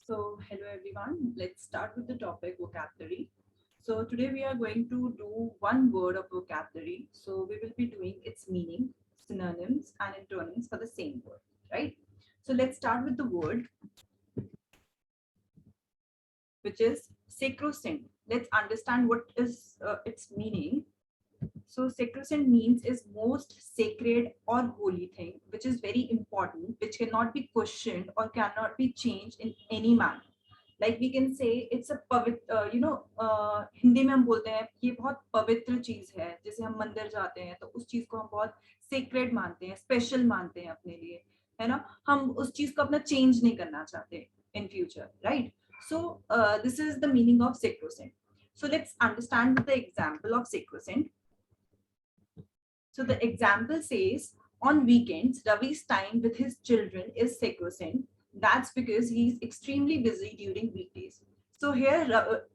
So, hello everyone. Let's start with the topic vocabulary. So, today we are going to do one word of vocabulary. So, we will be doing its meaning, synonyms, and antonyms for the same word, right? So, let's start with the word, which is sacrosanct. Let's understand what is its meaning. So, sacrosanct means is most sacred or holy thing, which is very important, which cannot be questioned or cannot be changed in any manner. Like we can say it's a पवित्र हिंदी में हम बोलते हैं ये बहुत पवित्र चीज है. जैसे हम मंदिर जाते हैं तो उस चीज को हम बहुत सेक्रेड मानते हैं, स्पेशल मानते हैं अपने लिए, है ना. हम उस चीज को अपना चेंज नहीं करना चाहते in future, right. So this is the meaning of sacrosanct. So let's understand the example of sacrosanct. So the example says, on weekends, Ravi's time with his children is sacrosanct. That's because he's extremely busy during weekdays. So here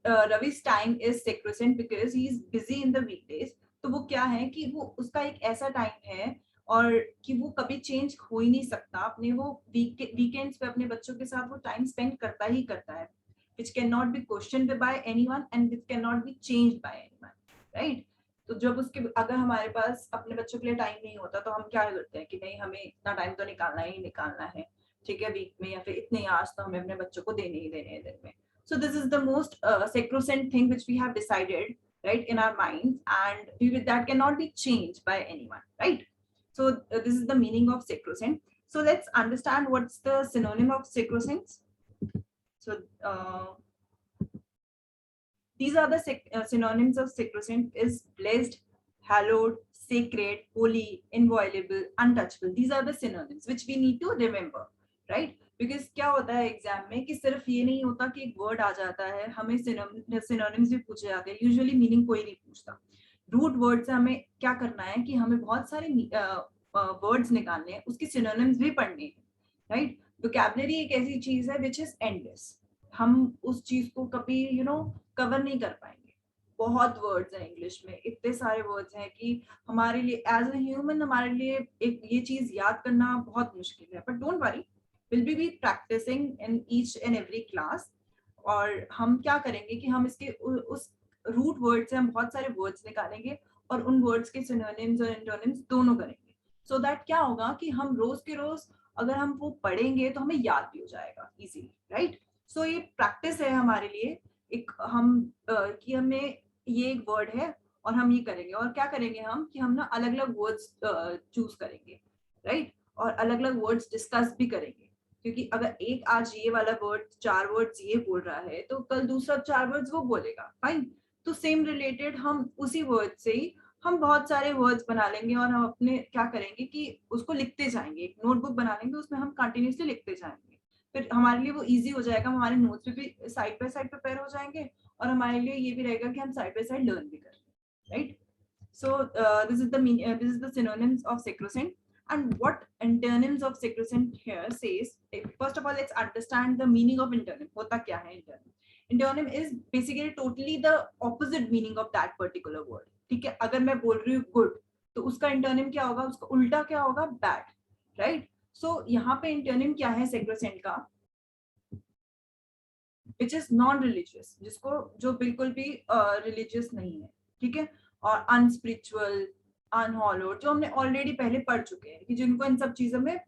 Ravi's time is sacrosanct because he's busy in the weekdays. तो वो क्या है कि वो उसका एक ऐसा time है और कि वो कभी चेंज हो ही नहीं सकता. अपने वो वीकेंड्स पे अपने बच्चों के साथ वो टाइम स्पेंड करता ही करता है, which cannot be questioned by anyone and which cannot be changed by anyone, right? तो जब उसके अगर हमारे पास अपने बच्चों के लिए टाइम नहीं होता तो हम क्या करते हैं कि नहीं, हमें इतना टाइम तो निकालना ही निकालना है, ठीक है, वीक में, या फिर इतने आवर्स तो हमें अपने बच्चों को देने ही देने हैं दिन में. So this is the most sacrosanct thing which we have decided, right, in our minds, and that cannot be changed by anyone, right? So this is the meaning of sacrosanct. So let's understand what's the synonym of sacrosanct. So these are the synonyms of sacrosanct is blessed, hallowed, sacred, holy, inviolable, untouchable. These are the synonyms which we need to remember, right? Because क्या होता है exam में कि सिर्फ ये नहीं होता कि एक वर्ड आ जाता है, हमें सिनोनिम्स भी पूछे जाते हैं. यूजुअली मीनिंग कोई नहीं पूछता. रूट वर्ड से हमें क्या करना है कि हमें बहुत सारे वर्ड्स निकालने हैं, उसकी सिनोनिम्स भी पढ़ने हैं, राइट. वोकैबुलरी एक ऐसी चीज है विच इज एंडलेस. हम उस चीज को कभी कवर नहीं कर पाएंगे. बहुत वर्ड्स हैं इंग्लिश में, इतने सारे वर्ड्स हैं कि हमारे लिए एज अ ह्यूमन हमारे लिए एक ये चीज याद करना बहुत मुश्किल है. But don't worry, will be practising in each and every class. और हम क्या करेंगे कि हम इसके उस रूट वर्ड से हम बहुत सारे वर्ड्स निकालेंगे और उन वर्ड्स के सिनोनिम्स और एंटोनिम्स दोनों करेंगे. सो दैट क्या होगा कि हम रोज के रोज अगर हम वो पढ़ेंगे तो हमें याद भी हो जाएगा इजीली, राइट. सो ये प्रैक्टिस है हमारे लिए. एक हम कि हमें ये एक वर्ड है और हम ये करेंगे, और क्या करेंगे हम कि हम ना अलग अलग वर्ड्स चूज करेंगे, राइट, और अलग अलग वर्ड्स डिस्कस भी करेंगे. क्योंकि अगर एक आज ये वाला वर्ड 4 वर्ड्स ये बोल रहा है तो कल दूसरा 4 वर्ड्स वो बोलेगा, फाइन. तो सेम रिलेटेड हम उसी वर्ड से ही हम बहुत सारे वर्ड्स बना लेंगे और हम अपने क्या करेंगे कि उसको लिखते जाएंगे. एक नोटबुक बना लेंगे, उसमें हम कंटिन्यूसली लिखते जाएंगे. फिर हमारे लिए वो इजी हो जाएगा, हमारे नोट्स भी साइड बाय साइड प्रिपेयर हो जाएंगे और हमारे लिए ये भी रहेगा कि हम साइड बाय साइड लर्न भी करेंगे, right. So this is the synonyms of sacrosanct. And what antonyms of sacrosanct here says, first of all let's understand the meaning of antonym. होता क्या है antonym? Antonym is basically totally the opposite meaning of that particular word. ठीक है, अगर मैं बोल रही हूँ good तो उसका antonym क्या होगा, उसका उल्टा क्या होगा, bad, right. So यहाँ पे antonym क्या है sacrosanct का, which is non-religious, जिसको जो बिल्कुल भी religious नहीं है, ठीक है, और unspiritual, unhallowed, जो हमने ऑलरेडी पहले पढ़ चुके हैं कि जिनको इन सब चीजों में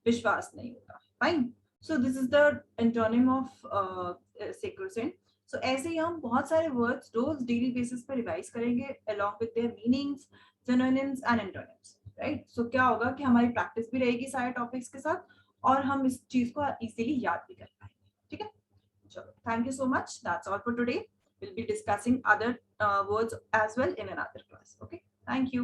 विश्वास नहीं होता, fine. So this is the antonym of sacrosanct. सो ऐसे ही हम बहुत सारे वर्ड्स रोज डेली बेसिस पर रिवाइज करेंगे along with their meanings, synonyms and antonyms, right. So क्या होगा कि हमारी प्रैक्टिस भी रहेगी सारे टॉपिक्स के साथ और हम इस चीज को इजीली याद भी कर पाएंगे, ठीक है. चलो, thank you so much. That's all for today. We'll be discussing other words as well in another class. Okay. Thank you.